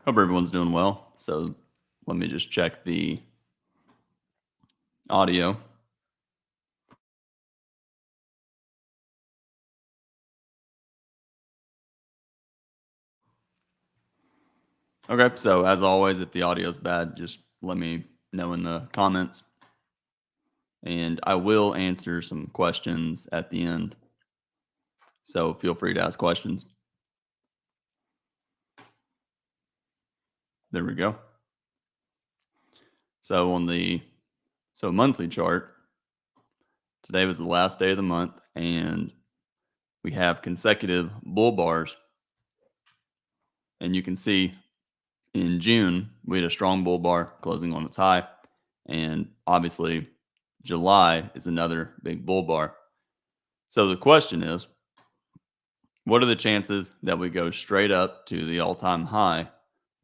Hope everyone's doing well. So let me just check the audio. Okay, so as always, if the audio is bad, just let me know in the comments. And I will answer some questions at the end. So feel free to ask questions. There we go. So on the monthly chart, today was the last day of the month, and we have consecutive bull bars. And you can see in June, we had a strong bull bar closing on its high. And obviously, July is another big bull bar. So the question is, what are the chances that we go straight up to the all-time high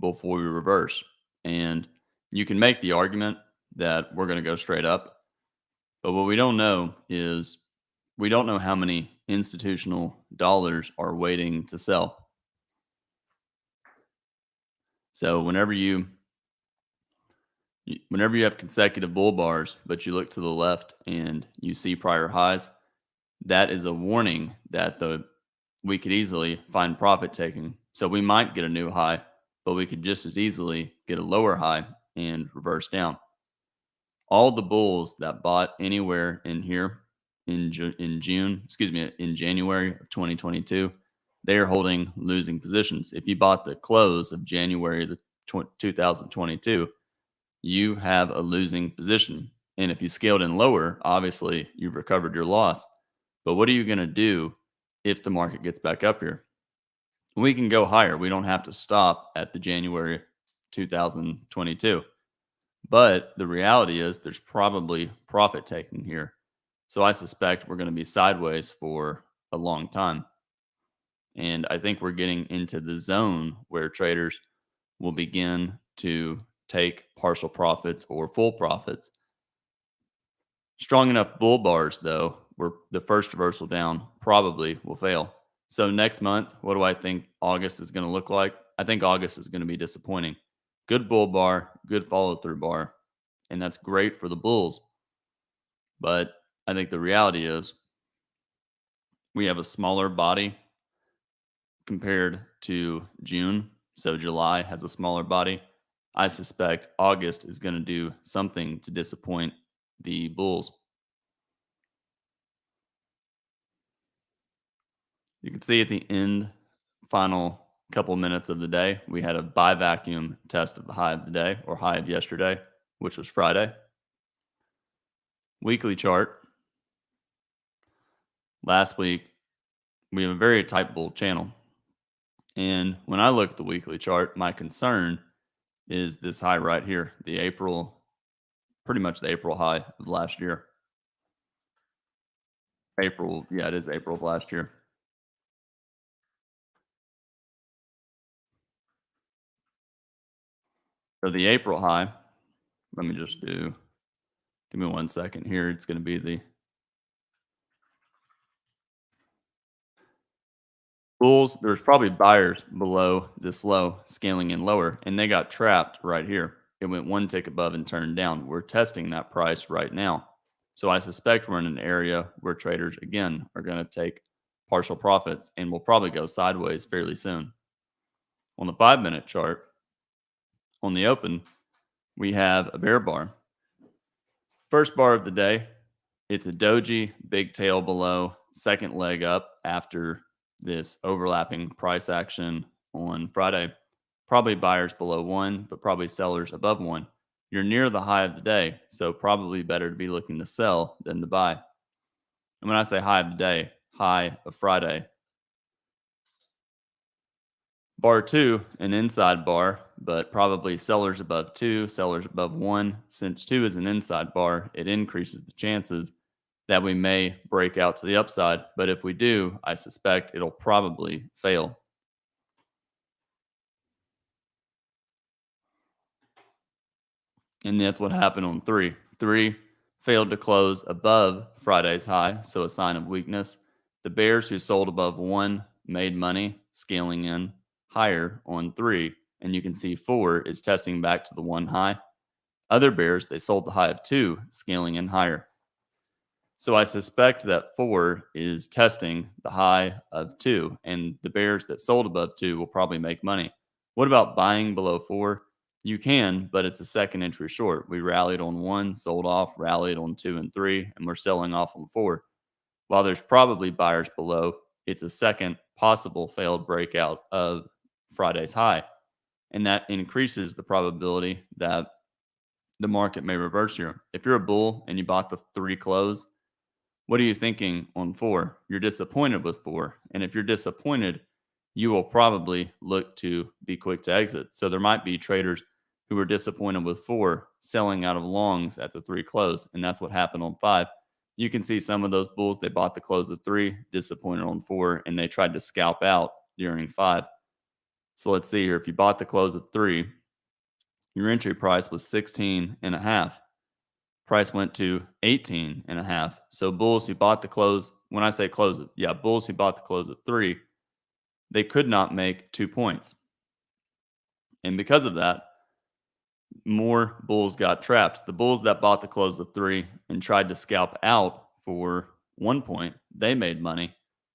before we reverse? And you can make the argument that we're going to go straight up. But what we don't know is we don't know how many institutional dollars are waiting to sell. So whenever you have consecutive bull bars, but you look to the left and you see prior highs, that is a warning that we could easily find profit taking. So we might get a new high, but we could just as easily get a lower high and reverse down. All the bulls that bought anywhere in here in January of 2022, they are holding losing positions. If you bought the close of January the 2022, you have a losing position. And if you scaled in lower, obviously you've recovered your loss. But what are you going to do if the market gets back up here? We can go higher. We don't have to stop at the January 2022. But the reality is there's probably profit taking here. So I suspect we're going to be sideways for a long time. And I think we're getting into the zone where traders will begin to take partial profits or full profits. Strong enough bull bars, though, where the first reversal down probably will fail. So next month, what do I think August is going to look like? I think August is going to be disappointing. Good bull bar, good follow through bar, and that's great for the bulls. But I think the reality is we have a smaller body compared to June. So July has a smaller body. I suspect August is going to do something to disappoint the bulls. You can see at the end, final couple minutes of the day, we had a buy vacuum test of the high of the day or high of yesterday, which was Friday. Weekly chart. Last week, we have a very tight bull channel. And when I look at the weekly chart, my concern is this high right here, pretty much the April high of last year. April, yeah, it is April of last year. So the April high, let me just give me 1 second here. It's going to be the bulls. There's probably buyers below this low, scaling in lower, and they got trapped right here. It went one tick above and turned down. We're testing that price right now. So I suspect we're in an area where traders, again, are going to take partial profits and will probably go sideways fairly soon. On the 5-minute chart, on the open, we have a bear bar. First bar of the day, it's a doji, big tail below, second leg up after this overlapping price action on Friday. Probably buyers below 1, but probably sellers above 1. You're near the high of the day, so probably better to be looking to sell than to buy. And when I say high of the day, high of Friday. Bar 2, an inside bar, but probably sellers above 2, sellers above 1. Since 2 is an inside bar, it increases the chances that we may break out to the upside. But if we do, I suspect it'll probably fail. And that's what happened on 3. 3 failed to close above Friday's high, so a sign of weakness. The bears who sold above 1 made money, scaling in higher on 3. and you can see 4 is testing back to the 1 high. Other bears, they sold the high of 2, scaling in higher. So I suspect that 4 is testing the high of 2, and the bears that sold above 2 will probably make money. What about buying below 4? You can, but it's a second entry short. We rallied on 1, sold off, rallied on 2 and 3, and we're selling off on 4. While there's probably buyers below, it's a second possible failed breakout of Friday's high. And that increases the probability that the market may reverse here. If you're a bull and you bought the 3 close, what are you thinking on 4? You're disappointed with 4. And if you're disappointed, you will probably look to be quick to exit. So there might be traders who are disappointed with 4 selling out of longs at the 3 close. And that's what happened on 5. You can see some of those bulls, they bought the close of 3, disappointed on 4, and they tried to scalp out during 5. So let's see here. If you bought the close of 3, your entry price was 16.5. Price went to 18.5. So bulls who bought the close, when I say close, bulls who bought the close of 3, they could not make 2 points. And because of that, more bulls got trapped. The bulls that bought the close of 3 and tried to scalp out for 1 point, they made money.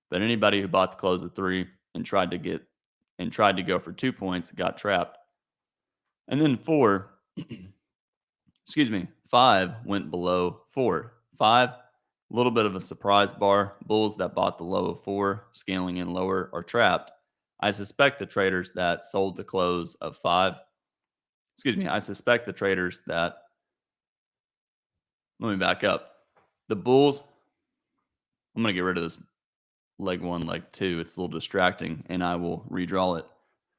But anybody who bought the close of 3 and tried to go for 2 points got trapped. And then 5 went below 4. 5, a little bit of a surprise bar. Bulls that bought the low of 4, scaling in lower, are trapped. I suspect the traders that sold the close of 5, I suspect the traders that, let me back up. The bulls, I'm going to get rid of this leg 1, leg 2. It's a little distracting, and I will redraw it.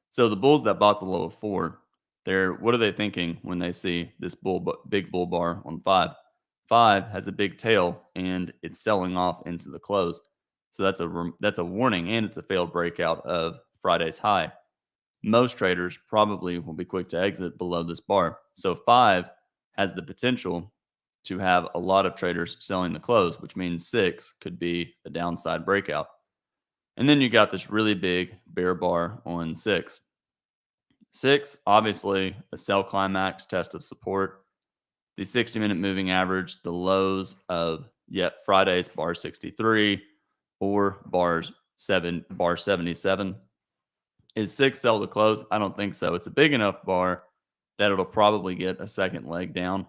So the bulls that bought the low of 4, what are they thinking when they see this big bull bar on 5? 5 has a big tail, and it's selling off into the close. So that's a warning, and it's a failed breakout of Friday's high. Most traders probably will be quick to exit below this bar. So 5 has the potential to have a lot of traders selling the close, which means 6 could be a downside breakout. And then you got this really big bear bar on 6. 6, obviously a sell climax, test of support. The 60-minute moving average, the lows of Friday's bar 63 or bar 77. Is 6 sell to close? I don't think so. It's a big enough bar that it'll probably get a second leg down.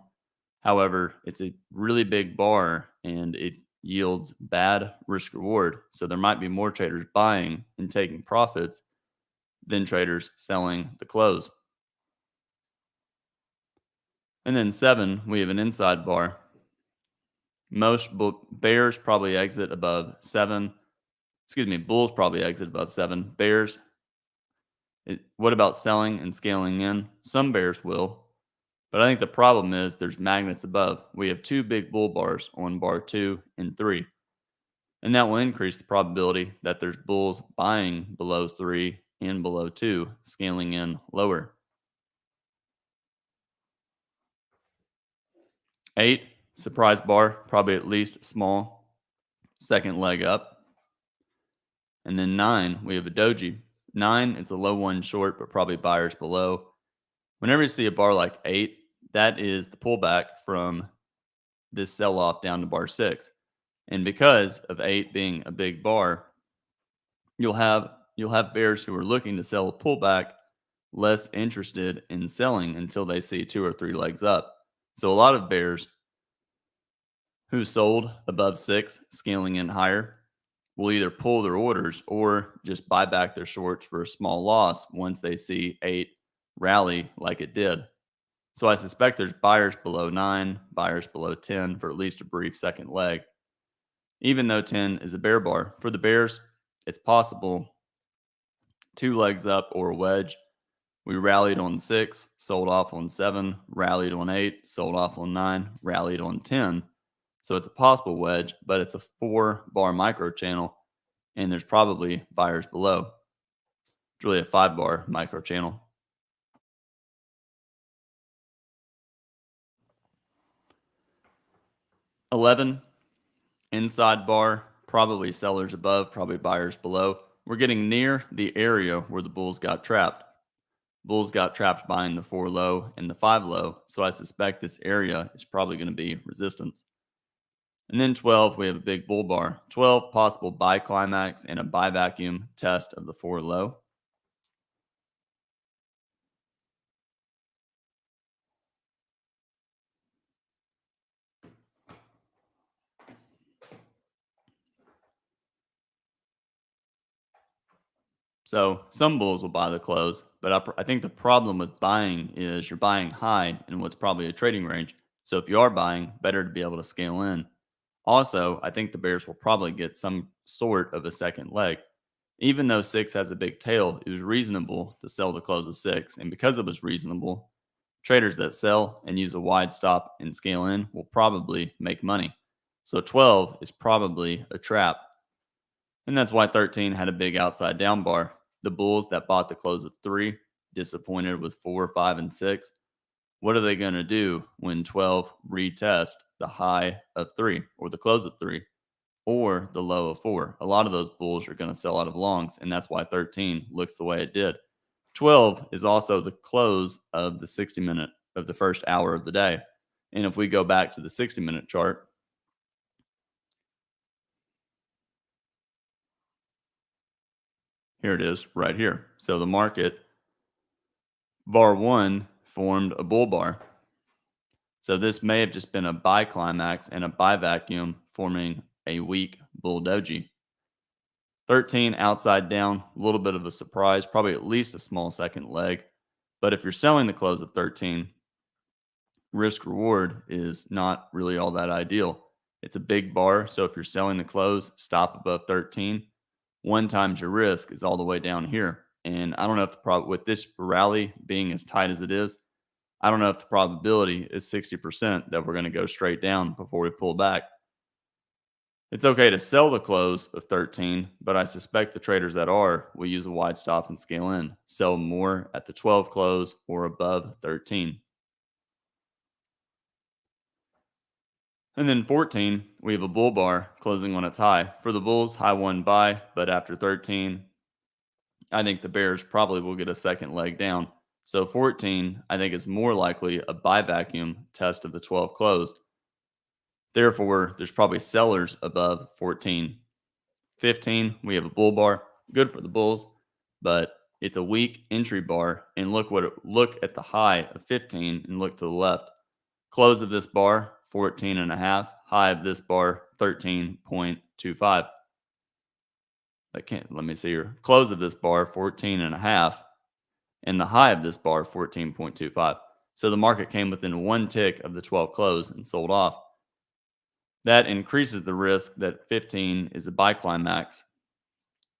However, it's a really big bar and it yields bad risk reward. So there might be more traders buying and taking profits than traders selling the close. And then 7, we have an inside bar. Most bears probably exit above 7. Bulls probably exit above 7. Bears, what about selling and scaling in? Some bears will. But I think the problem is there's magnets above. We have 2 big bull bars on bar 2 and 3. And that will increase the probability that there's bulls buying below 3 and below 2, scaling in lower. 8, surprise bar, probably at least small, second leg up. And then 9, we have a doji. 9, it's a low 1 short, but probably buyers below. Whenever you see a bar like 8, that is the pullback from this sell-off down to bar 6. And because of 8 being a big bar, you'll have bears who are looking to sell a pullback less interested in selling until they see 2 or 3 legs up. So a lot of bears who sold above 6, scaling in higher, will either pull their orders or just buy back their shorts for a small loss once they see 8 rally like it did. So I suspect there's buyers below 9, buyers below 10 for at least a brief second leg. Even though 10 is a bear bar, for the bears, it's possible 2 legs up or a wedge. We rallied on 6, sold off on 7, rallied on 8, sold off on 9, rallied on 10. So it's a possible wedge, but it's a 4-bar micro channel, and there's probably buyers below. It's really a 5-bar micro channel. $11, inside bar, probably sellers above, probably buyers below. We're getting near the area where the bulls got trapped. Bulls got trapped buying the 4 low and the 5 low, so I suspect this area is probably going to be resistance. And then 12, we have a big bull bar. 12, possible buy climax and a buy vacuum test of the 4 low. So some bulls will buy the close, but I think the problem with buying is you're buying high in what's probably a trading range. So if you are buying, better to be able to scale in. Also, I think the bears will probably get some sort of a second leg. Even though 6 has a big tail, it was reasonable to sell the close of 6. And because it was reasonable, traders that sell and use a wide stop and scale in will probably make money. So 12 is probably a trap. And that's why 13 had a big outside down bar. The bulls that bought the close of 3, disappointed with 4, 5, and 6. What are they going to do when 12 retest the high of 3 or the close of 3 or the low of 4? A lot of those bulls are going to sell out of longs, and that's why 13 looks the way it did. 12 is also the close of the 60-minute of the first hour of the day. And if we go back to the 60-minute chart, here it is right here. So the market, bar 1, formed a bull bar. So this may have just been a buy climax and a buy vacuum forming a weak bull doji. 13 outside down, a little bit of a surprise, probably at least a small second leg. But if you're selling the close of 13, risk reward is not really all that ideal. It's a big bar, so if you're selling the close, stop above 13. 1 times your risk is all the way down here. And I don't know if the problem with this rally being as tight as it is, I don't know if the probability is 60% that we're going to go straight down before we pull back. It's okay to sell the close of 13, but I suspect the traders that are will use a wide stop and scale in, sell more at the 12 close or above 13. And then 14, we have a bull bar closing on its high. For the bulls, high 1 buy, but after 13, I think the bears probably will get a second leg down. So 14, I think is more likely a buy vacuum test of the 12 closed. Therefore, there's probably sellers above 14. 15, we have a bull bar, good for the bulls, but it's a weak entry bar. And look at the high of 15 and look to the left. Close of this bar, 14 and a half. High of this bar, 13.25. Let me see here. Close of this bar, 14 and a half, and the high of this bar, 14.25. So the market came within 1 tick of the 12 close and sold off. That increases the risk that 15 is a buy climax.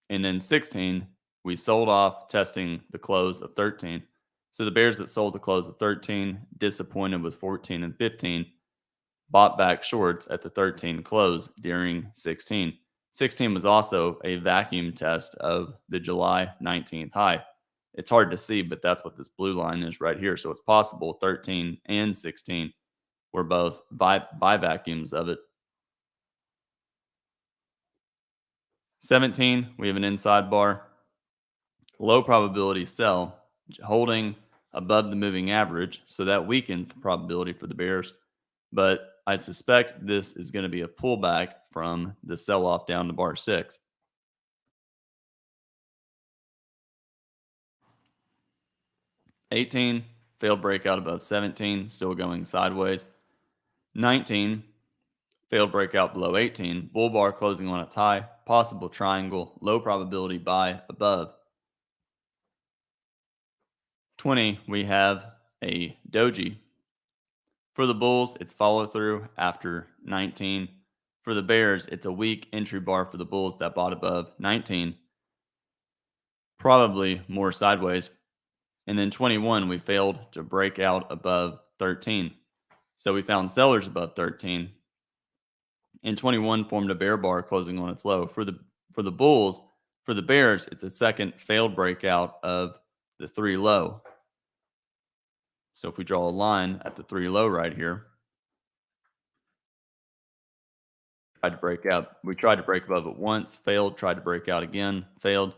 And then 16, we sold off testing the close of 13. So the bears that sold the close of 13, disappointed with 14 and 15, bought back shorts at the 13 close during 16. 16 was also a vacuum test of the July 19th high. It's hard to see, but that's what this blue line is right here. So it's possible 13 and 16 were both buy vacuums of it. 17, we have an inside bar. Low probability sell, holding above the moving average. So that weakens the probability for the bears. But I suspect this is going to be a pullback from the sell off down to bar 6. 18, failed breakout above 17, still going sideways. 19, failed breakout below 18, bull bar closing on its high, possible triangle, low probability buy above. 20, we have a doji. For the bulls, it's follow through after 19. For the bears, it's a weak entry bar for the bulls that bought above 19. Probably more sideways. And then 21, we failed to break out above 13. So we found sellers above 13. And 21 formed a bear bar closing on its low. For the bulls, for the bears, it's a second failed breakout of the 3 low. So if we draw a line at the 3 low right here, tried to break out. We tried to break above it once, failed, tried to break out again, failed.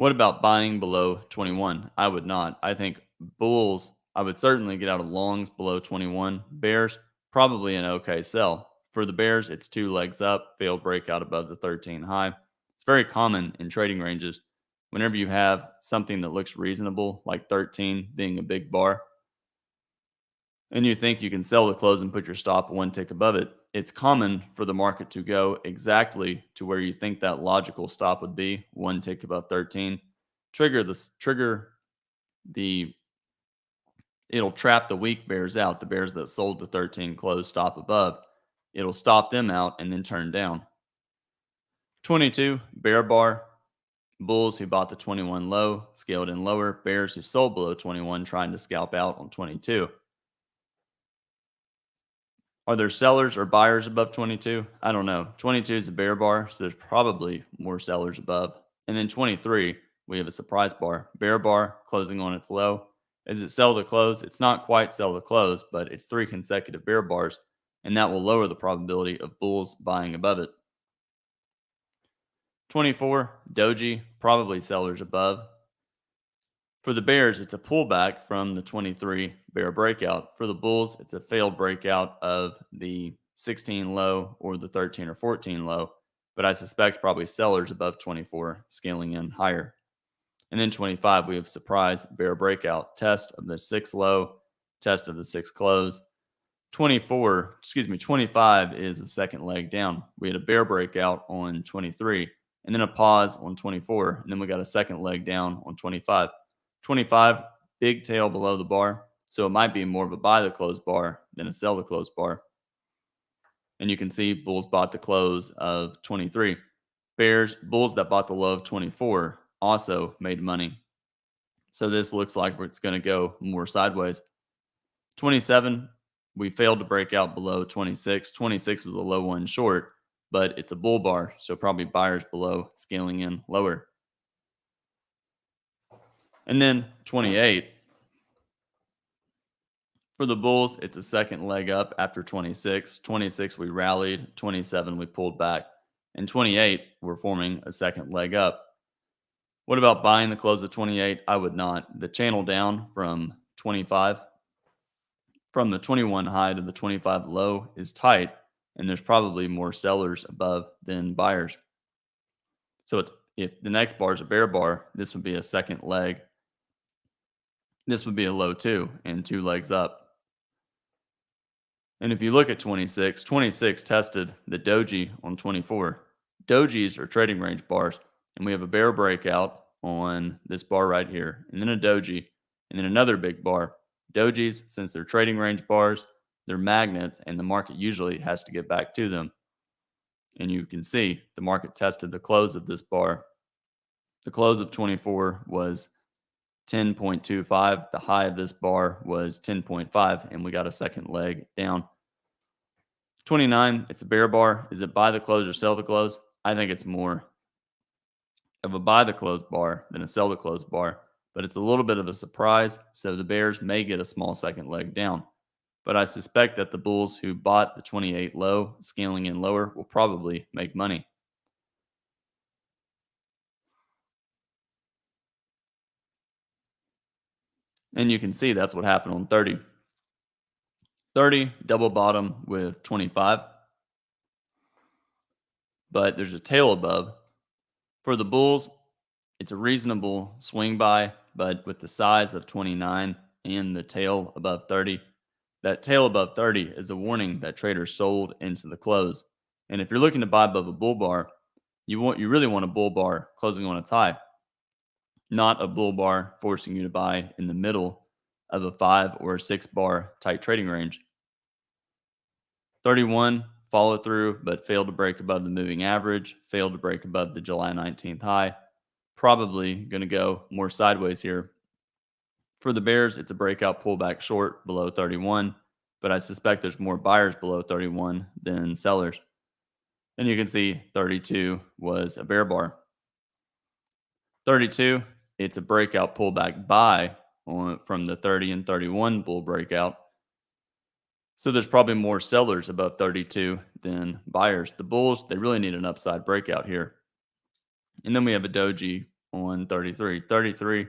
What about buying below 21? I would not. I think bulls, I would certainly get out of longs below 21. Bears, probably an okay sell. For the bears, it's two legs up, failed breakout above the 13 high. It's very common in trading ranges. Whenever you have something that looks reasonable, like 13 being a big bar, and you think you can sell the close and put your stop one tick above it, it's common for the market to go exactly to where you think that logical stop would be, one tick above 13. Trigger the it'll trap the weak bears out, the bears that sold the 13 close stop above. It'll stop them out and then turn down. 22, bear bar. Bulls who bought the 21 low, scaled in lower. Bears who sold below 21 trying to scalp out on 22. Are there sellers or buyers above 22? I don't know. 22 is a bear bar, so there's probably more sellers above. And then 23, we have a surprise bar. Bear bar closing on its low. Is it sell to close? It's not quite sell to close, but it's 3 consecutive bear bars, and that will lower the probability of bulls buying above it. 24, doji, probably sellers above. For the bears, it's a pullback from the 23 bear breakout. For the bulls, it's a failed breakout of the 16 low or the 13 or 14 low, but I suspect probably sellers above 24 scaling in higher. And then 25, we have surprise bear breakout, test of the 6 low, test of the 6 close. 25 is the second leg down. We had a bear breakout on 23 and then a pause on 24, and then we got a second leg down on 25. 25, big tail below the bar, so it might be more of a buy the close bar than a sell the close bar. And you can see bulls bought the close of 23. Bulls that bought the low of 24 also made money. So this looks like it's going to go more sideways. 27, we failed to break out below 26. 26 was a low one short, but it's a bull bar, so probably buyers below scaling in lower. And then 28. For the bulls, it's a second leg up after 26. 26, we rallied. 27, we pulled back. And 28, we're forming a second leg up. What about buying the close of 28? I would not. The channel down from 25, from the 21 high to the 25 low is tight, and there's probably more sellers above than buyers. So if the next bar is a bear bar, this would be a second leg. This would be a low 2 and 2 legs up. And if you look at 26, 26 tested the doji on 24. Dojis are trading range bars, and we have a bear breakout on this bar right here, and then a doji, and then another big bar. Dojis, since they're trading range bars, they're magnets, and the market usually has to get back to them. And you can see the market tested the close of this bar. The close of 24 was 10.25. The high of this bar was 10.5, and we got a second leg down. 29, it's a bear bar. Is it buy the close or sell the close? I think it's more of a buy the close bar than a sell the close bar, but it's a little bit of a surprise, so the bears may get a small second leg down. But I suspect that the bulls who bought the 28 low, scaling in lower, will probably make money. And you can see that's what happened on 30. 30, double bottom with 25. But there's a tail above. For the bulls, it's a reasonable swing buy, but with the size of 29 and the tail above 30, that tail above 30 is a warning that traders sold into the close. And if you're looking to buy above a bull bar, you really want a bull bar closing on its high, not a bull bar forcing you to buy in the middle of a 5 or a 6 bar tight trading range. 31, follow through, but failed to break above the moving average, failed to break above the July 19th high. Probably going to go more sideways here. For the bears, it's a breakout pullback short below 31, but I suspect there's more buyers below 31 than sellers. And you can see 32 was a bear bar. 32, it's a breakout pullback buy from the 30 and 31 bull breakout. So there's probably more sellers above 32 than buyers. The bulls, they really need an upside breakout here. And then we have a doji on 33. 33,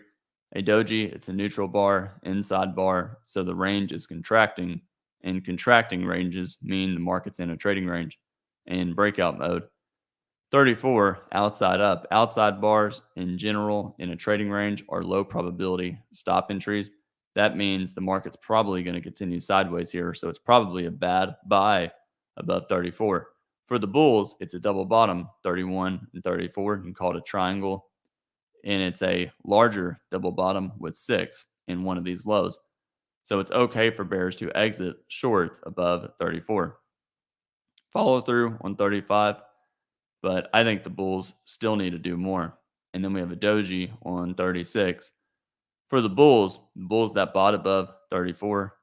a doji, it's a neutral bar, inside bar. So the range is contracting, and contracting ranges mean the market's in a trading range in breakout mode. 34, outside up. Outside bars in general in a trading range are low probability stop entries. That means the market's probably going to continue sideways here. So it's probably a bad buy above 34. For the bulls, it's a double bottom, 31 and 34. You can call it a triangle. And it's a larger double bottom with 6 in one of these lows. So it's okay for bears to exit shorts above 34. Follow through on 35. But I think the bulls still need to do more. And then we have a doji on 36. For the bulls that bought above 34,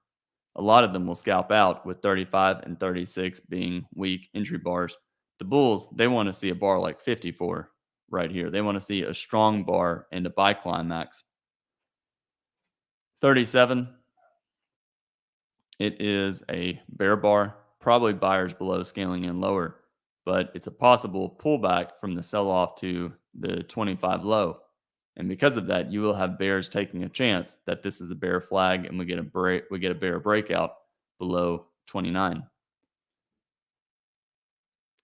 a lot of them will scalp out with 35 and 36 being weak entry bars. The bulls, they want to see a bar like 54 right here. They want to see a strong bar and a buy climax. 37, it is a bear bar, probably buyers below scaling in lower, but it's a possible pullback from the sell off to the 25 low. And because of that, you will have bears taking a chance that this is a bear flag and we get a bear breakout below 29.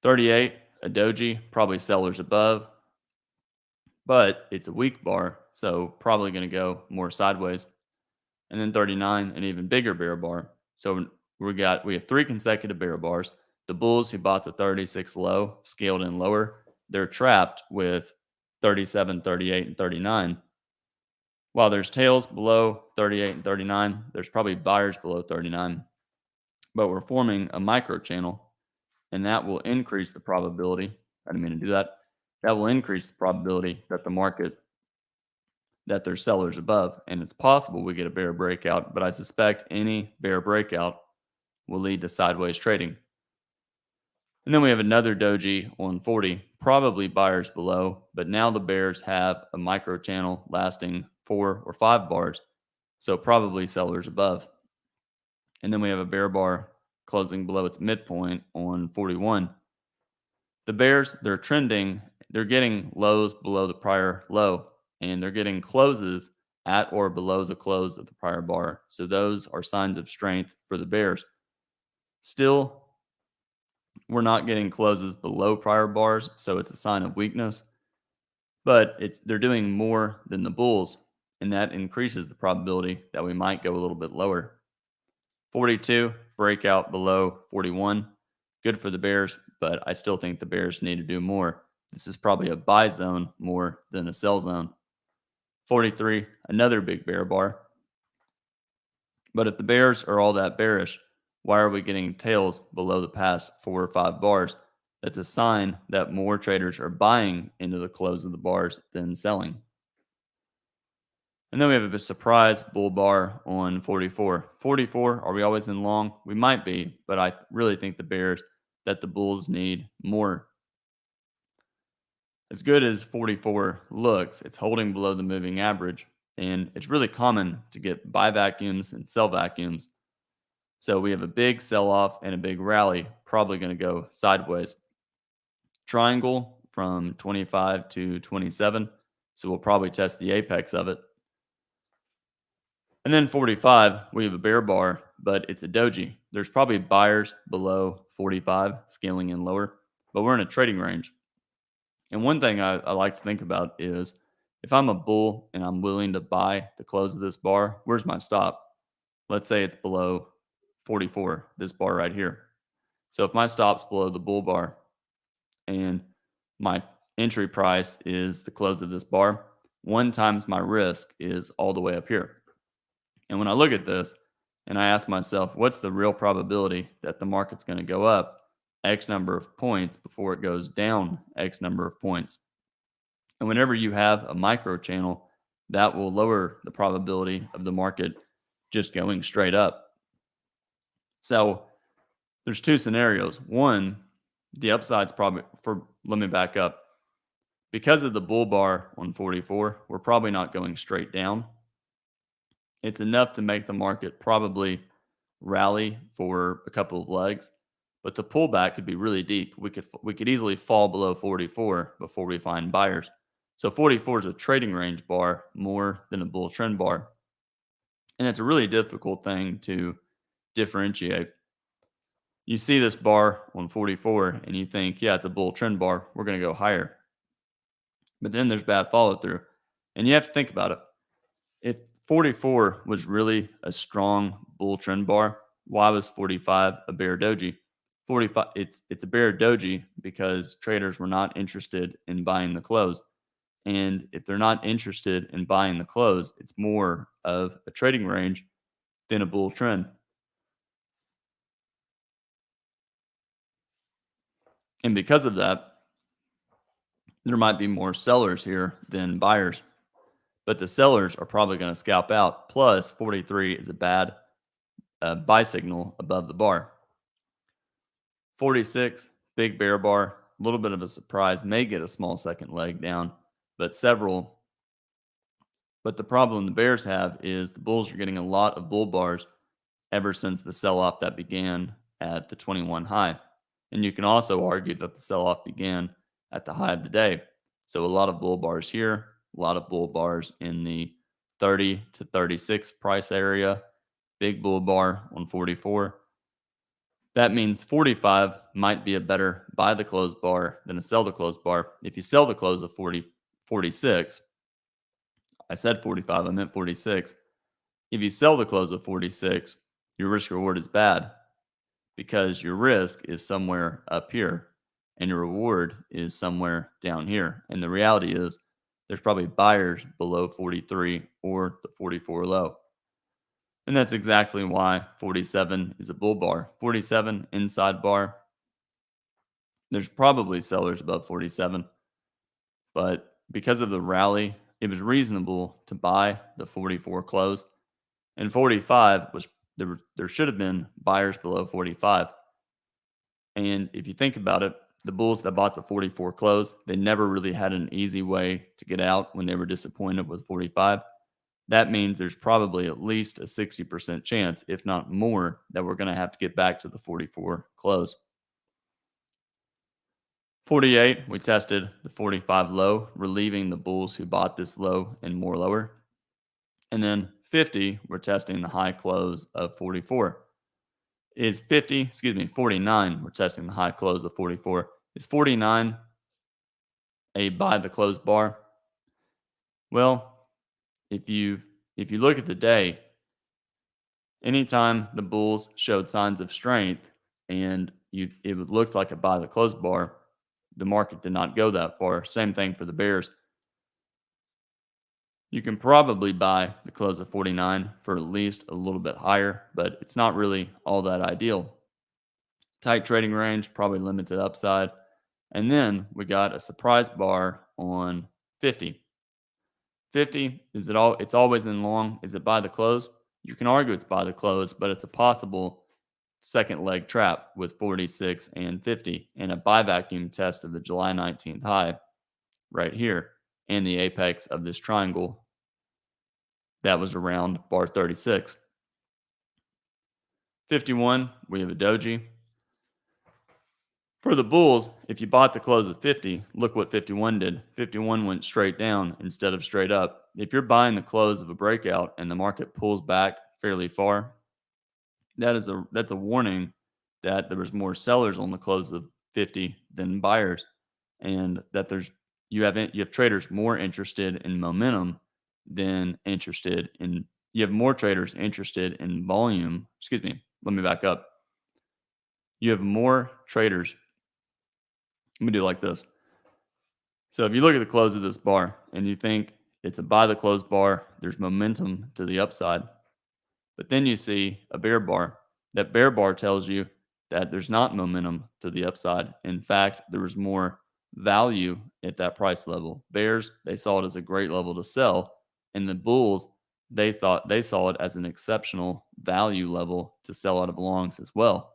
38, a doji, probably sellers above, but it's a weak bar, so probably going to go more sideways. And then 39, an even bigger bear bar. So we have 3 consecutive bear bars. The bulls who bought the 36 low scaled in lower. They're trapped with 37, 38, and 39. While there's tails below 38 and 39, there's probably buyers below 39. But we're forming a micro channel, and that will increase the probability. I didn't mean to do that. That will increase the probability that there's sellers above. And it's possible we get a bear breakout, but I suspect any bear breakout will lead to sideways trading. And then we have another doji on 40, probably buyers below, but now the bears have a micro channel lasting 4 or 5 bars, so probably sellers above. And then we have a bear bar closing below its midpoint on 41. The bears, they're trending, they're getting lows below the prior low, and they're getting closes at or below the close of the prior bar. So those are signs of strength for the bears. Still, we're not getting closes below prior bars, so it's a sign of weakness. But they're doing more than the bulls, and that increases the probability that we might go a little bit lower. 42, breakout below 41. Good for the bears, but I still think the bears need to do more. This is probably a buy zone more than a sell zone. 43, another big bear bar. But if the bears are all that bearish, why are we getting tails below the past 4 or 5 bars? That's a sign that more traders are buying into the close of the bars than selling. And then we have a surprise bull bar on 44. 44, are we always in long? We might be, but I really think the bulls need more. As good as 44 looks, it's holding below the moving average, and it's really common to get buy vacuums and sell vacuums. So we have a big sell-off and a big rally, probably going to go sideways. Triangle from 25 to 27, so we'll probably test the apex of it. And then 45, we have a bear bar, but it's a doji. There's probably buyers below 45, scaling in lower, but we're in a trading range. And one thing I like to think about is if I'm a bull and I'm willing to buy the close of this bar, where's my stop? Let's say it's below 44, this bar right here. So if my stop's below the bull bar and my entry price is the close of this bar, 1 times my risk is all the way up here. And when I look at this and I ask myself, what's the real probability that the market's going to go up X number of points before it goes down X number of points? And whenever you have a micro channel, that will lower the probability of the market just going straight up. So there's 2 scenarios. One, the upside's probably let me back up. Because of the bull bar on 44, we're probably not going straight down. It's enough to make the market probably rally for a couple of legs, but the pullback could be really deep. We could easily fall below 44 before we find buyers. So 44 is a trading range bar more than a bull trend bar. And it's a really difficult thing to differentiate. You see this bar on 44 and you think, yeah, it's a bull trend bar. We're going to go higher. But then there's bad follow through. And you have to think about it. If 44 was really a strong bull trend bar, why was 45 a bear doji? 45 it's a bear doji because traders were not interested in buying the close. And if they're not interested in buying the close, it's more of a trading range than a bull trend. And because of that, there might be more sellers here than buyers. But the sellers are probably going to scalp out. Plus, 43 is a bad buy signal above the bar. 46, big bear bar, a little bit of a surprise, may get a small second leg down, but several. But the problem the bears have is the bulls are getting a lot of bull bars ever since the sell-off that began at the 21 high. And you can also argue that the sell-off began at the high of the day. So a lot of bull bars here, a lot of bull bars in the 30 to 36 price area, big bull bar on 44. That means 45 might be a better buy the close bar than a sell the close bar. If you sell the close of 46, I said 45, I meant 46. If you sell the close of 46, your risk reward is bad because your risk is somewhere up here and your reward is somewhere down here. And the reality is there's probably buyers below 43 or the 44 low. And that's exactly why 47 is a bull bar. 47 inside bar. There's probably sellers above 47. But because of the rally, it was reasonable to buy the 44 close. And 45 was there should have been buyers below 45. And if you think about it, the bulls that bought the 44 close, they never really had an easy way to get out when they were disappointed with 45. That means there's probably at least a 60% chance, if not more, that we're going to have to get back to the 44 close. 48, we tested the 45 low, relieving the bulls who bought this low and more lower. And then 50, we're testing the high close of 44. 49, we're testing the high close of 44. Is 49 a buy the close bar? Well, if you look at the day, anytime the bulls showed signs of strength and it looked like a buy the close bar, the market did not go that far. Same thing for the bears. You can probably buy the close of 49 for at least a little bit higher, but it's not really all that ideal. Tight trading range, probably limited upside. And then we got a surprise bar on 50. 50, it's always in long. Is it by the close? You can argue it's by the close, but it's a possible second leg trap with 46 and 50 and a buy vacuum test of the July 19th high right here and the apex of this triangle that was around bar 36. 51, we have a doji. For the bulls, if you bought the close of 50, look what 51 did. 51 went straight down instead of straight up. If you're buying the close of a breakout and the market pulls back fairly far, that's a warning that there was more sellers on the close of 50 than buyers, and that you have traders more interested in momentum than you have more traders interested in volume. Excuse me, let me back up. You have more traders. Let me do it like this. So if you look at the close of this bar and you think it's a buy the close bar, there's momentum to the upside. But then you see a bear bar. That bear bar tells you that there's not momentum to the upside. In fact, there was more value at that price level. Bears, they saw it as a great level to sell. And the bulls, they saw it as an exceptional value level to sell out of longs as well.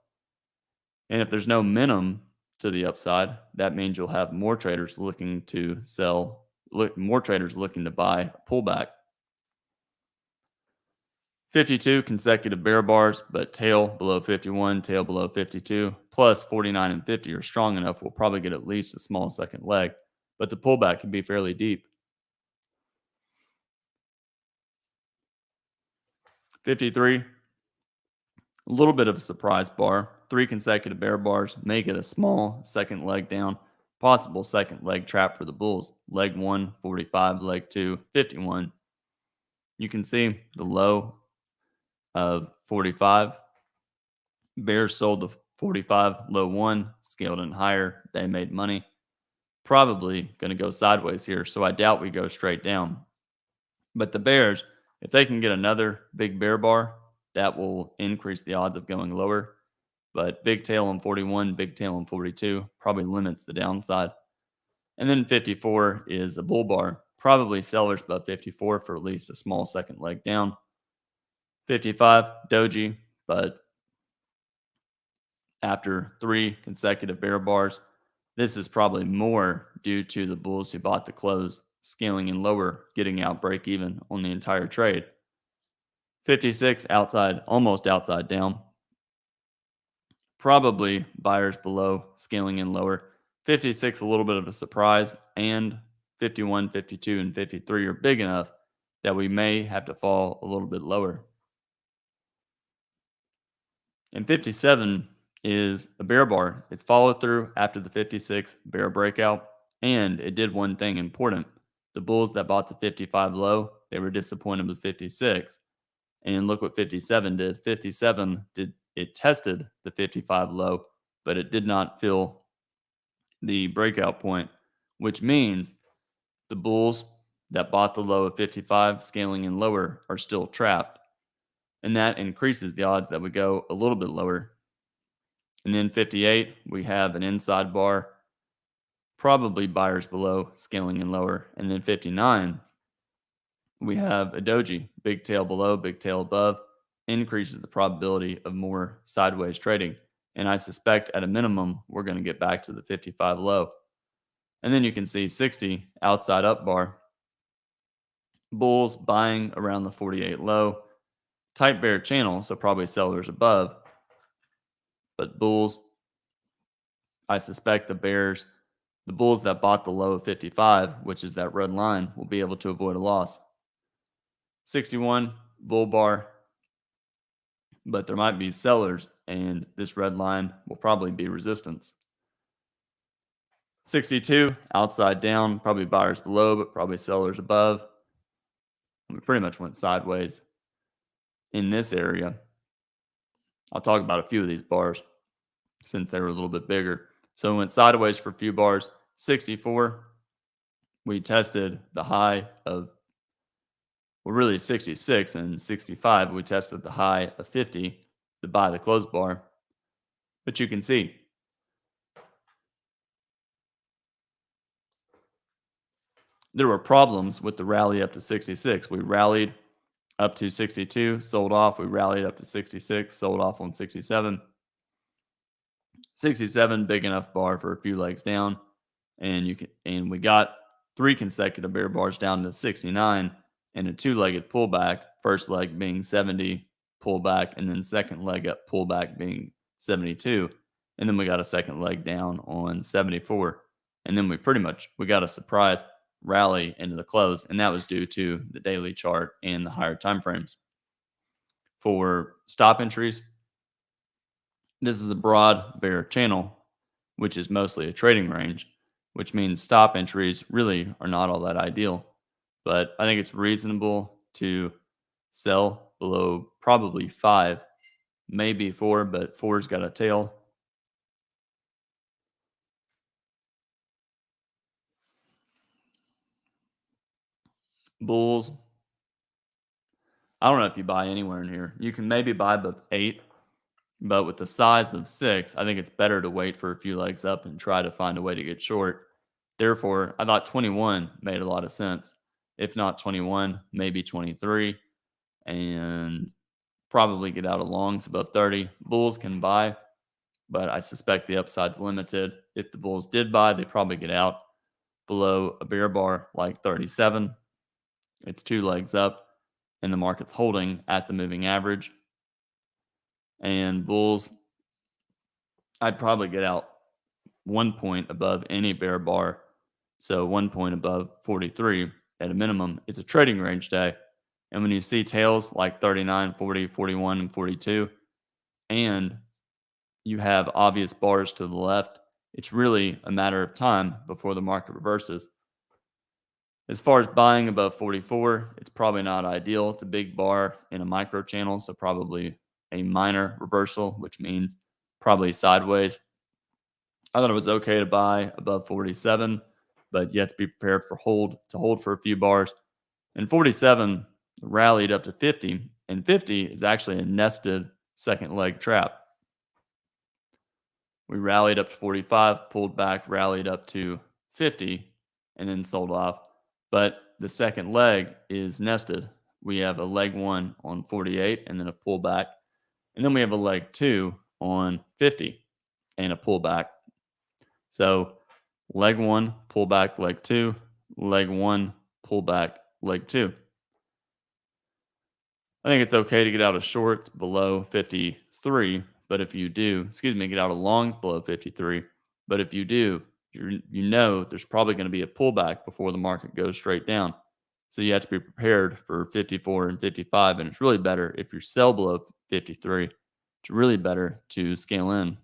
And if there's no minimum to the upside, that means you'll have more traders looking to sell, more traders looking to buy a pullback. 52 consecutive bear bars, but tail below 51, tail below 52, plus 49 and 50 are strong enough. We'll probably get at least a small second leg, but the pullback can be fairly deep. 53, a little bit of a surprise bar. 3 consecutive bear bars make it a small second leg down. Possible second leg trap for the bulls. Leg 1, 45, leg 2, 51. You can see the low of 45. Bears sold the 45, low 1, scaled in higher. They made money. Probably going to go sideways here, so I doubt we go straight down. But the bears, if they can get another big bear bar, that will increase the odds of going lower. But big tail on 41, big tail on 42 probably limits the downside. And then 54 is a bull bar. Probably sellers above 54 for at least a small second leg down. 55, doji, but after 3 consecutive bear bars, this is probably more due to the bulls who bought the close, scaling in lower, getting out break even on the entire trade. 56, outside, almost outside down. Probably buyers below, scaling in lower. 56, a little bit of a surprise, and 51, 52, and 53 are big enough that we may have to fall a little bit lower. And 57 is a bear bar. It's followed through after the 56 bear breakout, and it did one thing important. The bulls that bought the 55 low, they were disappointed with 56. And look what 57 did. 57 did it tested the 55 low, but it did not fill the breakout point, which means the bulls that bought the low of 55 scaling in lower are still trapped. And that increases the odds that we go a little bit lower. And then 58, we have an inside bar, probably buyers below, scaling in lower. And then 59, we have a doji, big tail below, big tail above, increases the probability of more sideways trading. And I suspect at a minimum, we're going to get back to the 55 low. And then you can see 60, outside up bar, bulls buying around the 48 low, tight bear channel, so probably sellers above. But bulls, I suspect the bulls that bought the low of 55, which is that red line, will be able to avoid a loss. 61, bull bar, but there might be sellers, and this red line will probably be resistance. 62, outside down, probably buyers below, but probably sellers above. We pretty much went sideways in this area. I'll talk about a few of these bars since they were a little bit bigger. So we went sideways for a few bars. 64, we tested the high of, well, really 66, and 65, we tested the high of 50 to buy the close bar. But you can see there were problems with the rally up to 66. We rallied up to 62, sold off. We rallied up to 66, sold off on 67. 67, big enough bar for a few legs down, and we got 3 consecutive bear bars down to 69 and a 2-legged pullback. First leg being 70 pullback, and then second leg up pullback being 72, and then we got a second leg down on 74, and then we got a surprise rally into the close, and that was due to the daily chart and the higher time frames. For stop entries, this is a broad bear channel, which is mostly a trading range, which means stop entries really are not all that ideal. But I think it's reasonable to sell below probably 5, maybe 4, but 4's got a tail. Bulls, I don't know if you buy anywhere in here. You can maybe buy above 8, but with the size of 6, I think it's better to wait for a few legs up and try to find a way to get short. Therefore, I thought 21 made a lot of sense. If not 21, maybe 23, and probably get out of longs above 30. Bulls can buy, but I suspect the upside's limited. If the bulls did buy, they probably get out below a bear bar like 37. It's 2 legs up, and the market's holding at the moving average. And bulls, I'd probably get out 1 point above any bear bar. So 1 point above 43 at a minimum. It's a trading range day. And when you see tails like 39, 40, 41, and 42, and you have obvious bars to the left, it's really a matter of time before the market reverses. As far as buying above 44, it's probably not ideal. It's a big bar in a micro channel, so probably a minor reversal, which means probably sideways. I thought it was okay to buy above 47, but you have to be prepared for hold for a few bars. And 47 rallied up to 50, and 50 is actually a nested second leg trap. We rallied up to 45, pulled back, rallied up to 50, and then sold off. But the second leg is nested. We have a leg one on 48 and then a pullback. And then we have a leg two on 50 and a pullback. So leg one, pullback, leg two, leg one, pullback, leg two. I think it's okay to get out of shorts below 53, but if you do, get out of longs below 53. But if you do, you know there's probably going to be a pullback before the market goes straight down. So you have to be prepared for 54 and 55. And it's really better if you sell below 53. It's really better to scale in.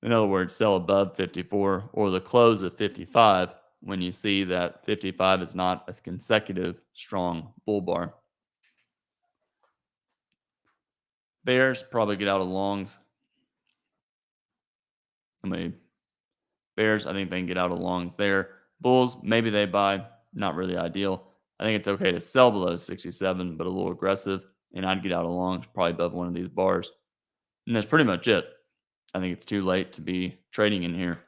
In other words, sell above 54 or the close of 55 when you see that 55 is not a consecutive strong bull bar. Bears probably get out of longs. Bears, I think they can get out of longs there. Bulls, maybe they buy. Not really ideal. I think it's okay to sell below 67, but a little aggressive. And I'd get out of longs probably above one of these bars. And that's pretty much it. I think it's too late to be trading in here.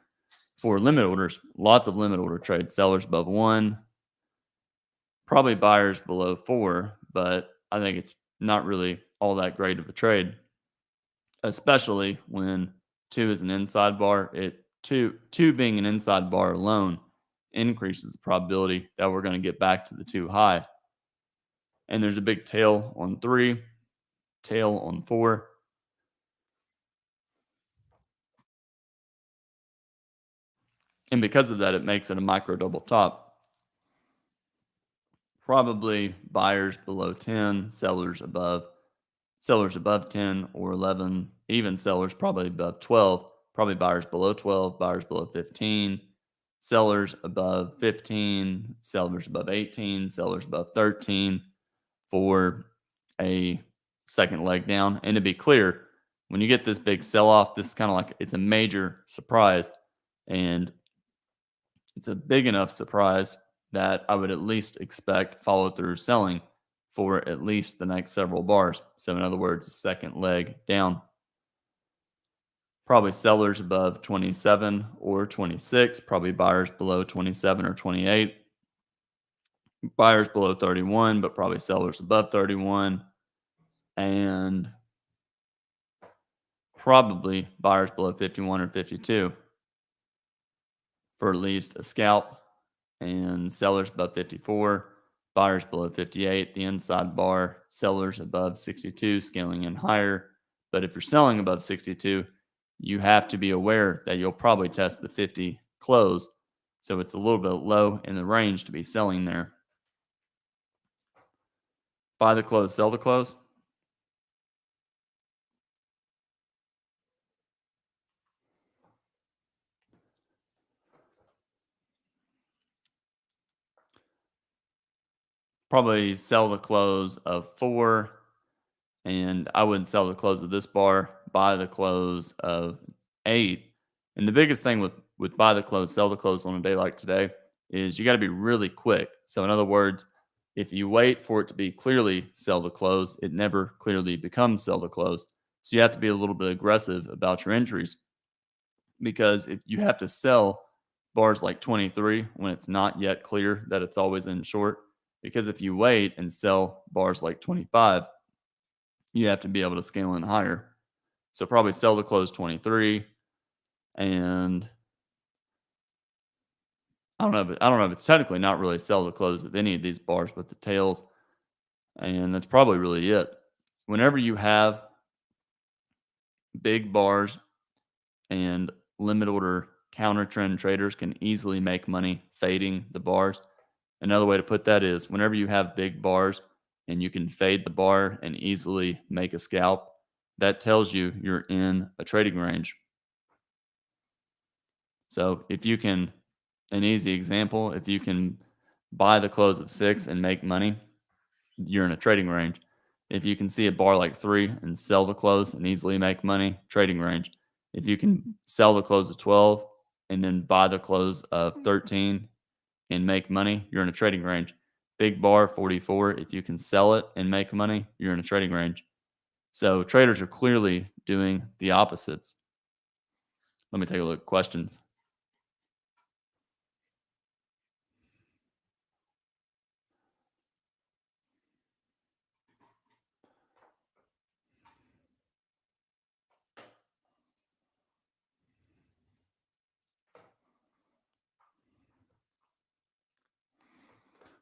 For limit orders, lots of limit order trades. Sellers above 1, probably buyers below 4, but I think it's not really all that great of a trade, especially when 2 is an inside bar. Two being an inside bar alone increases the probability that we're going to get back to the 2 high. And there's a big tail on 3, tail on 4. And because of that, it makes it a micro double top. Probably buyers below 10, sellers above 10 or 11, even sellers probably above 12, probably buyers below 12, buyers below 15, sellers above 15, sellers above 18, sellers above 13 for a second leg down. And to be clear, when you get this big sell off, this is kind of like it's a major surprise. And it's a big enough surprise that I would at least expect follow through selling for at least the next several bars. So in other words, a second leg down. Probably sellers above 27 or 26, probably buyers below 27 or 28. Buyers below 31, but probably sellers above 31. And probably buyers below 51 or 52 for at least a scalp. And sellers above 54, buyers below 58, the inside bar, sellers above 62, scaling in higher. But if you're selling above 62, you have to be aware that you'll probably test the 50 close. So it's a little bit low in the range to be selling there. Buy the close, sell the close. Probably sell the close of 4, and I wouldn't sell the close of this bar. Buy the close of 8. And the biggest thing with buy the close, sell the close on a day like today is you got to be really quick. So in other words, if you wait for it to be clearly sell the close, it never clearly becomes sell the close. So you have to be a little bit aggressive about your entries, because if you have to sell bars like 23 when it's not yet clear that it's always in short, because if you wait and sell bars like 25, you have to be able to scale in higher. So probably sell the close 23, and I don't know if it's technically not really sell the close of any of these bars, but the tails, and that's probably really it. Whenever you have big bars and limit order counter trend traders can easily make money fading the bars. Another way to put that is whenever you have big bars and you can fade the bar and easily make a scalp, that tells you you're in a trading range. So if you can, an easy example, if you can buy the close of 6 and make money, you're in a trading range. If you can see a bar like 3 and sell the close and easily make money, trading range. If you can sell the close of 12 and then buy the close of 13 and make money, you're in a trading range. Big bar 44, if you can sell it and make money, you're in a trading range. So traders are clearly doing the opposites. Let me take a look at questions.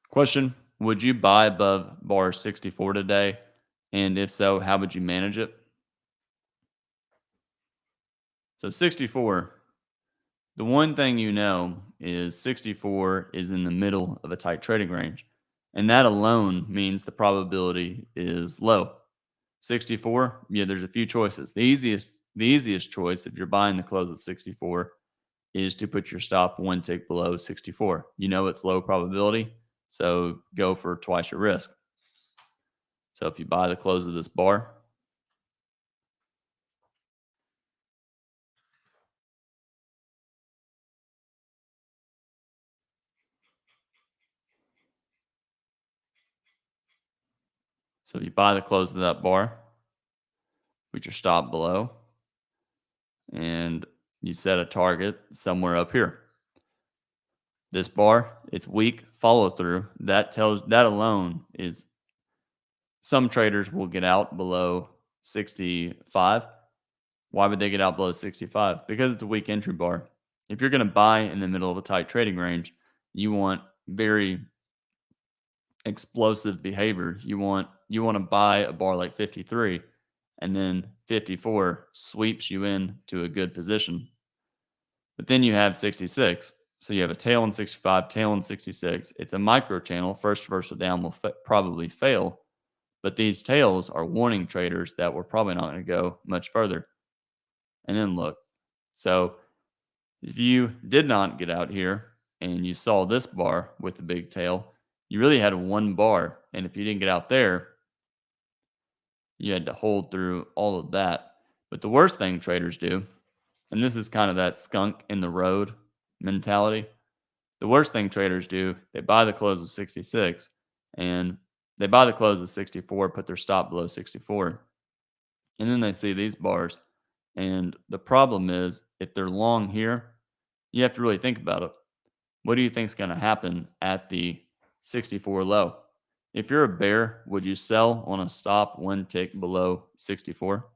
Question: would you buy above bar 64 today? And if so, how would you manage it? So 64, the one thing you know is 64 is in the middle of a tight trading range. And that alone means the probability is low. 64, yeah, there's a few choices. The easiest choice if you're buying the close of 64 is to put your stop one tick below 64. You know it's low probability, so go for twice your risk. So if you buy the close of this bar, so if you buy the close of that bar, put your stop below, and you set a target somewhere up here. This bar, it's weak follow through. That alone is some traders will get out below 65. Why would they get out below 65? Because it's a weak entry bar. If you're going to buy in the middle of a tight trading range, you want very explosive behavior. You want to buy a bar like 53 and then 54 sweeps you in to a good position. But then you have 66. So you have a tail in 65, tail in 66. It's a micro channel. First reversal down will probably fail. But these tails are warning traders that we're probably not going to go much further. And then look. So if you did not get out here and you saw this bar with the big tail, you really had one bar. And if you didn't get out there, you had to hold through all of that. But the worst thing traders do, and this is kind of that skunk in the road mentality. The worst thing traders do, they buy the close of 66 and they buy the close of 64, put their stop below 64. And then they see these bars. And the problem is if they're long here, you have to really think about it. What do you think is going to happen at the 64 low? If you're a bear, would you sell on a stop one tick below 64?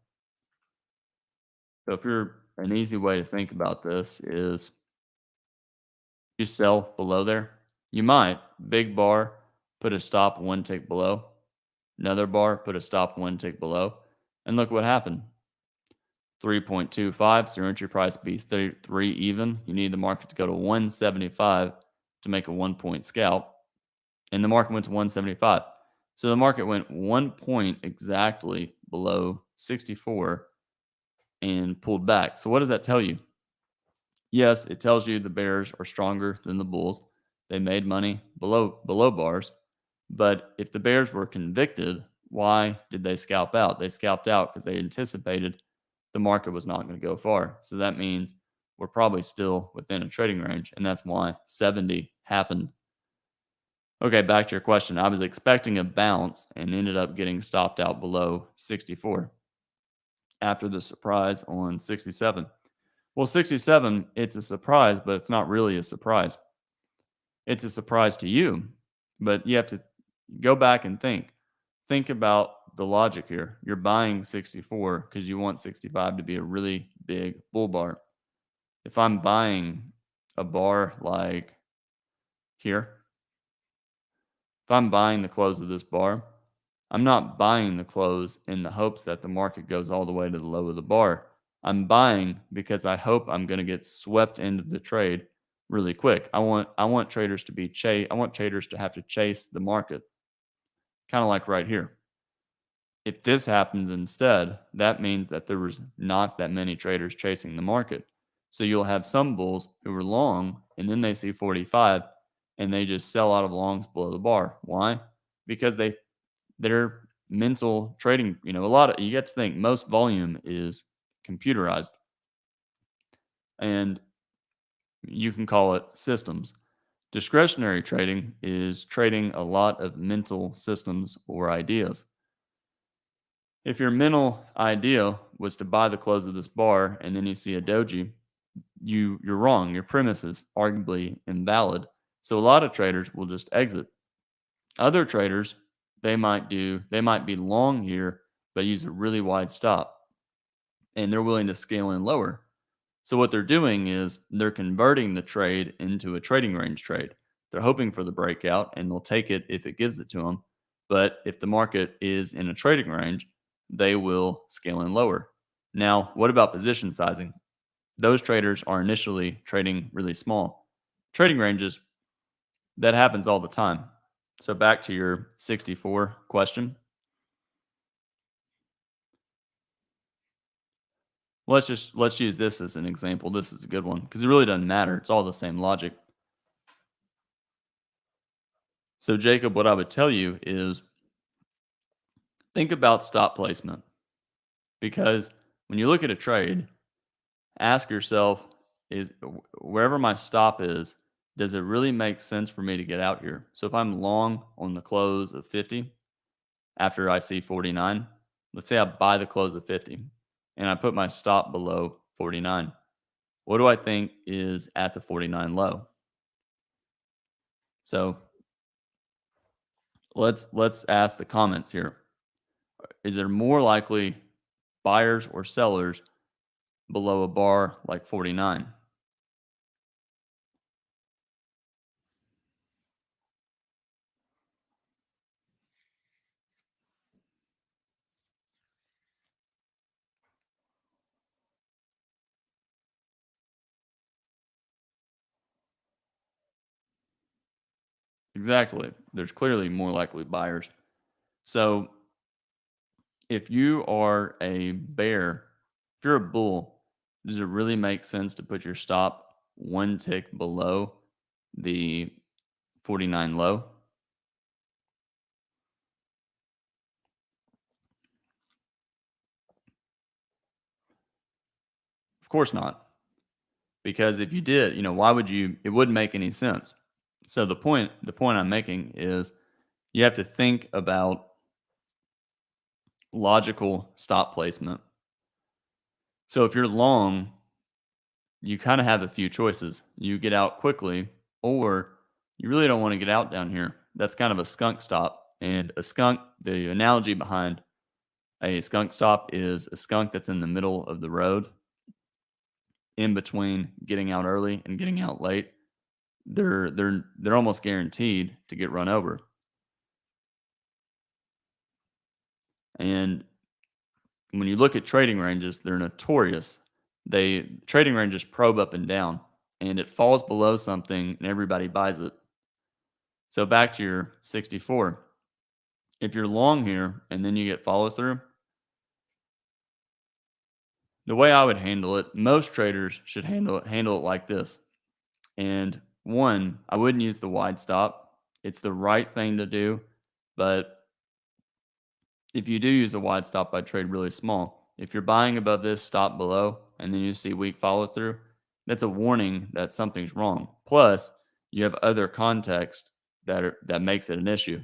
So if you're an easy way to think about this is you sell below there. You might big bar, put a stop one tick below. Another bar, put a stop one tick below. And look what happened. 3.25, so your entry price be 3 even. You need the market to go to 175 to make a 1 point scalp. And the market went to 175. So the market went 1 point exactly below 64 and pulled back. So what does that tell you? Yes, it tells you the bears are stronger than the bulls. They made money below bars. But if the bears were convicted, why did they scalp out? They scalped out because they anticipated the market was not going to go far. So that means we're probably still within a trading range, and that's why 70 happened. Okay, back to your question. I was expecting a bounce and ended up getting stopped out below 64 after the surprise on 67. Well, 67, it's a surprise, but it's not really a surprise. It's a surprise to you, but you have to go back and think. Think about the logic here. You're buying 64 because you want 65 to be a really big bull bar. If I'm buying a bar like here, if I'm buying the close of this bar, I'm not buying the close in the hopes that the market goes all the way to the low of the bar. I'm buying because I hope I'm going to get swept into the trade really quick. I want traders to be I want traders to have to chase the market, kind of like right here. If this happens instead, that means that there was not that many traders chasing the market. So you'll have some bulls who are long and then they see 45 and they just sell out of longs below the bar. Why? Because their mental trading, a lot of you get to think most volume is computerized and you can call it systems. Discretionary trading is trading a lot of mental systems or ideas. If your mental idea was to buy the close of this bar and then you see a doji, you're wrong. Your premise is arguably invalid. So a lot of traders will just exit. Other traders, they might be long here, but use a really wide stop and they're willing to scale in lower. So what they're doing is they're converting the trade into a trading range trade. They're hoping for the breakout and they'll take it if it gives it to them. But if the market is in a trading range, they will scale in lower. Now, what about position sizing? Those traders are initially trading really small. Trading ranges, that happens all the time. So back to your 64 question. Let's use this as an example. This is a good one because it really doesn't matter. It's all the same logic. So Jacob, what I would tell you is think about stop placement because when you look at a trade, ask yourself is wherever my stop is, does it really make sense for me to get out here? So if I'm long on the close of 50 after I see 49, let's say I buy the close of 50 and I put my stop below 49. What do I think is at the 49 low? So let's ask the comments here. Is there more likely buyers or sellers below a bar like 49? Exactly. There's clearly more likely buyers. So if you are a bear, if you're a bull, does it really make sense to put your stop one tick below the 49 low? Of course not. Because if you did, why would you it wouldn't make any sense. So the point I'm making is you have to think about logical stop placement. So if you're long, you kind of have a few choices. You get out quickly, or you really don't want to get out down here. That's kind of a skunk stop. And a skunk, the analogy behind a skunk stop is a skunk that's in the middle of the road, in between getting out early and getting out late. They're almost guaranteed to get run over. And when you look at trading ranges, they're notorious. Trading ranges probe up and down, and it falls below something, and everybody buys it. So back to your 64. If you're long here and then you get follow through, the way I would handle it, most traders should handle it like this. And one, I wouldn't use the wide stop. It's the right thing to do, but if you do use a wide stop, I trade really small. If you're buying above this, stop below, and then you see weak follow through, that's a warning that something's wrong. Plus, you have other context that makes it an issue.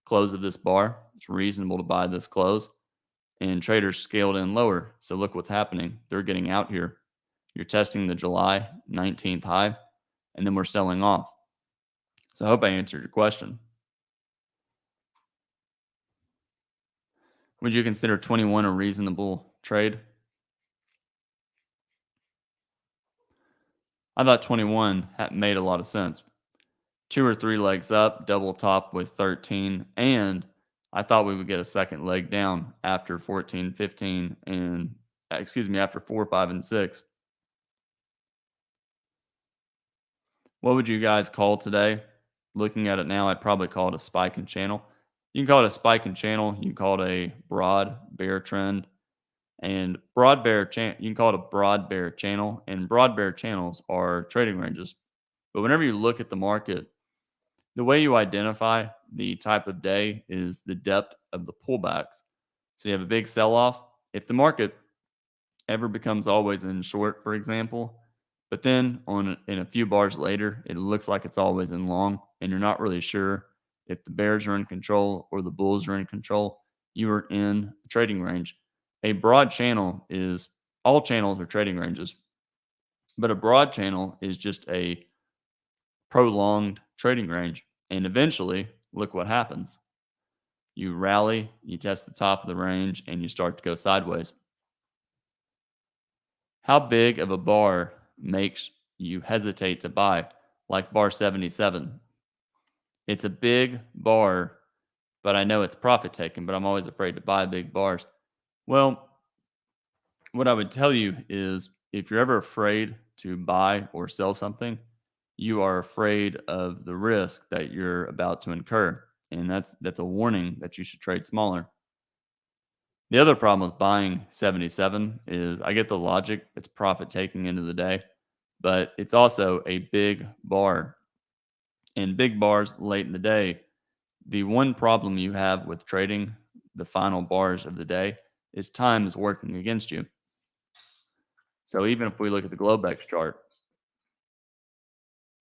Close of this bar, it's reasonable to buy this close, and traders scaled in lower. So look what's happening. They're getting out here. You're testing the July 19th high, and then we're selling off. So I hope I answered your question. Would you consider 21 a reasonable trade? I thought 21 made a lot of sense. Two or three legs up, double top with 13, and I thought we would get a second leg down after 14, 15, and after 4, 5, and 6. What would you guys call today? Looking at it now, I'd probably call it a spike and channel. You can call it a spike and channel. You can call it a broad bear trend. And you can call it a broad bear channel. And broad bear channels are trading ranges. But whenever you look at the market, the way you identify the type of day is the depth of the pullbacks. So you have a big sell off. If the market ever becomes always in short, for example, but then in a few bars later, it looks like it's always in long, and you're not really sure if the bears are in control or the bulls are in control, you are in a trading range. A broad channel is all channels are trading ranges, but a broad channel is just a prolonged trading range. And eventually, look what happens. You rally, you test the top of the range, and you start to go sideways. How big of a bar makes you hesitate to buy, like bar 77? It's a big bar, but I know it's profit taking, but I'm always afraid to buy big bars. Well, what I would tell you is if you're ever afraid to buy or sell something, you are afraid of the risk that you're about to incur. And that's a warning that you should trade smaller. The other problem with buying 77 is I get the logic, it's profit taking into the day, but it's also a big bar. And big bars late in the day, the one problem you have with trading the final bars of the day is time is working against you. So even if we look at the Globex chart,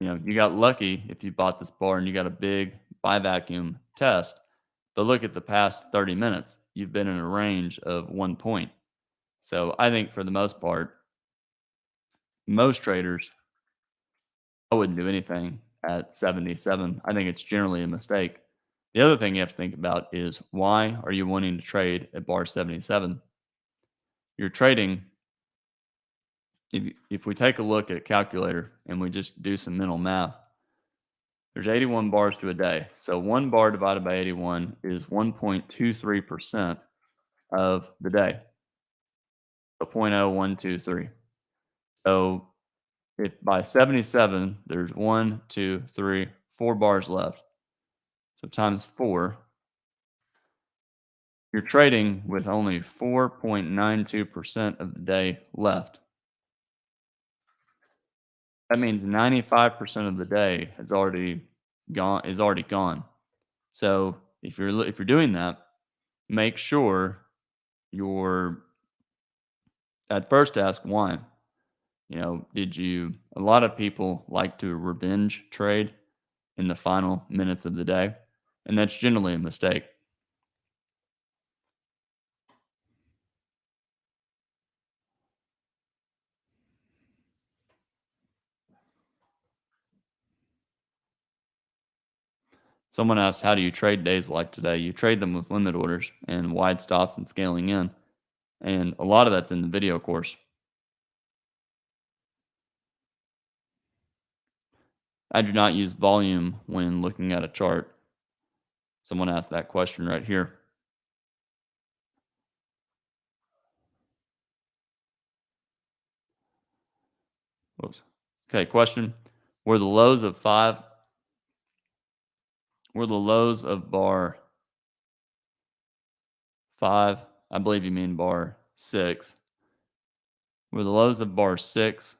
you got lucky if you bought this bar and you got a big buy vacuum test. But look at the past 30 minutes. You've been in a range of 1 point. So I think for the most part, most traders, I wouldn't do anything at 77. I think it's generally a mistake. The other thing you have to think about is why are you wanting to trade at bar 77? You're trading, if we take a look at a calculator and we just do some mental math, there's 81 bars to a day. So 1 bar divided by 81 is 1.23% of the day. So 0.0123. So if by 77, there's 1, 2, 3, 4 bars left. So times 4, you're trading with only 4.92% of the day left. That means 95% of the day is already gone. So if you're doing that, make sure you're at first ask why. A lot of people like to revenge trade in the final minutes of the day, and that's generally a mistake. Someone asked, how do you trade days like today? You trade them with limit orders and wide stops and scaling in. And a lot of that's in the video course. I do not use volume when looking at a chart. Someone asked that question right here. Whoops. Okay, question. Were the lows of bar 5, I believe you mean bar 6. Were the lows of bar 6,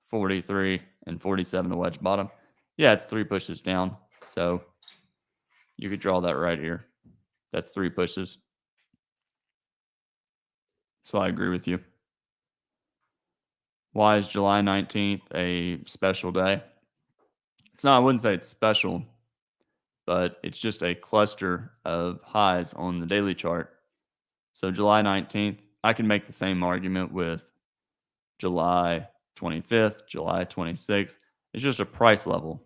43, and 47 a wedge bottom? Yeah, it's 3 pushes down. So you could draw that right here. That's 3 pushes. So I agree with you. Why is July 19th a special day? It's not, I wouldn't say it's special, but it's just a cluster of highs on the daily chart. So July 19th, I can make the same argument with July 25th, July 26th. It's just a price level.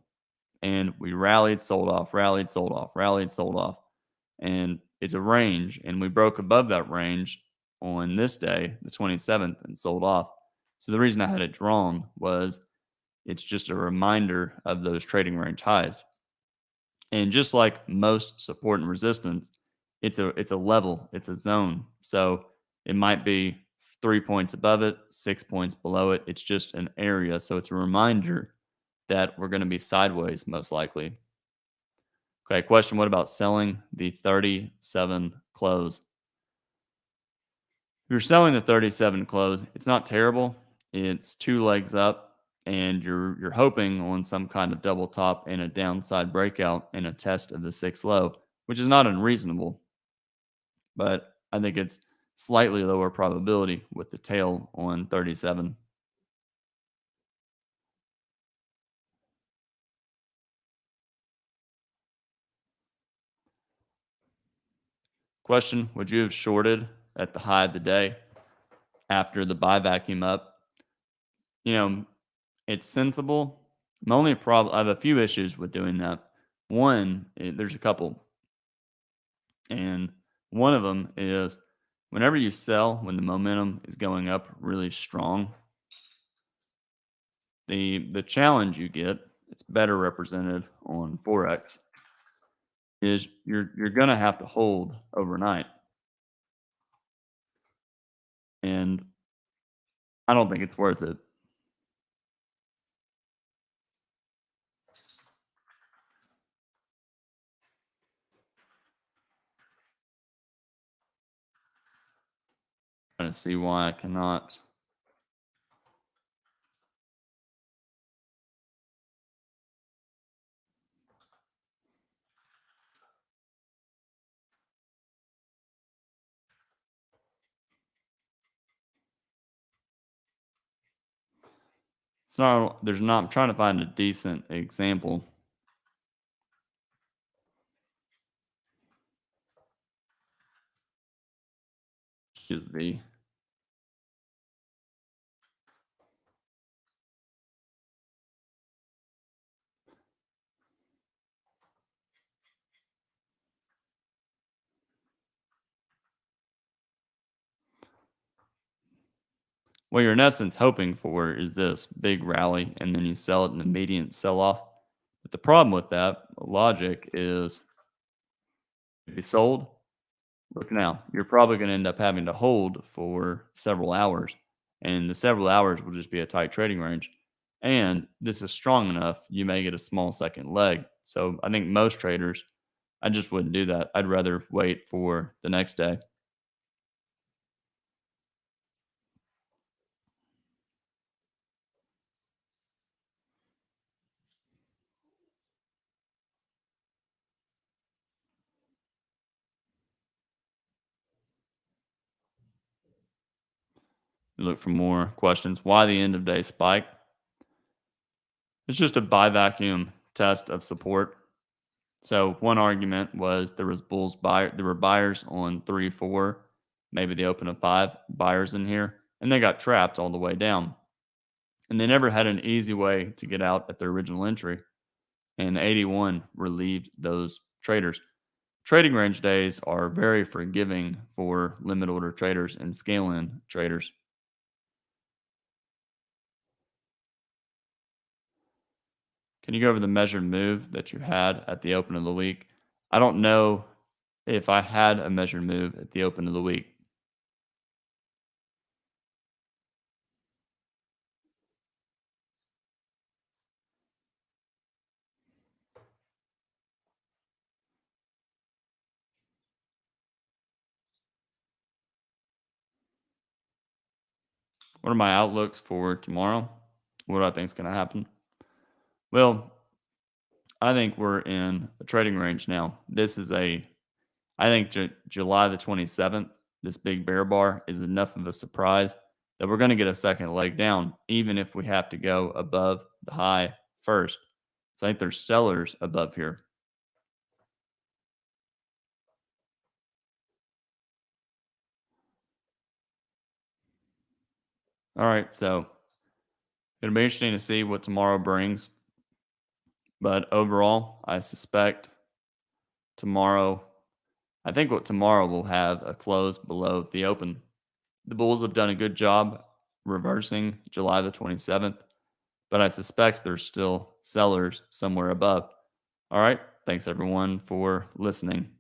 And we rallied, sold off, rallied, sold off, rallied, sold off. And it's a range. And we broke above that range on this day, the 27th, and sold off. So the reason I had it drawn was it's just a reminder of those trading range highs. And just like most support and resistance, it's a level, it's a zone. So it might be 3 points above it, 6 points below it. It's just an area. So it's a reminder that we're going to be sideways most likely. Okay, question, what about selling the 37 close? If you're selling the 37 close, it's not terrible. It's two legs up, and you're hoping on some kind of double top and a downside breakout and a test of the 6 low, which is not unreasonable. But I think it's slightly lower probability with the tail on 37. Question, would you have shorted at the high of the day after the buy vacuum up? You know, it's sensible. My only problem, I have a few issues with doing that. One, there's a couple. And one of them is whenever you sell, when the momentum is going up really strong, the challenge you get, it's better represented on Forex, is you're gonna have to hold overnight. And I don't think it's worth it. Trying to see why I cannot. It's not, there's not, I'm trying to find a decent example. Excuse me. What you're in essence hoping for is this big rally and then you sell it in an immediate sell off. But the problem with that logic is if you sold, look now, you're probably going to end up having to hold for several hours. And the several hours will just be a tight trading range. And this is strong enough, you may get a small second leg. So I think most traders, I just wouldn't do that. I'd rather wait for the next day. Look for more questions. Why the end of day spike? It's just a buy vacuum test of support. So one argument was there were buyers on 3, 4, maybe the open of 5 buyers in here, and they got trapped all the way down. And they never had an easy way to get out at their original entry. And 81 relieved those traders. Trading range days are very forgiving for limit order traders and scale in traders. Can you go over the measured move that you had at the open of the week? I don't know if I had a measured move at the open of the week. What are my outlooks for tomorrow? What do I think is going to happen? Well, I think we're in a trading range now. I think July the 27th, this big bear bar is enough of a surprise that we're going to get a second leg down, even if we have to go above the high first. So I think there's sellers above here. All right. So it'll be interesting to see what tomorrow brings. But overall, I suspect tomorrow, I think what tomorrow will have a close below the open. The Bulls have done a good job reversing July the 27th, but I suspect there's still sellers somewhere above. All right. Thanks everyone for listening.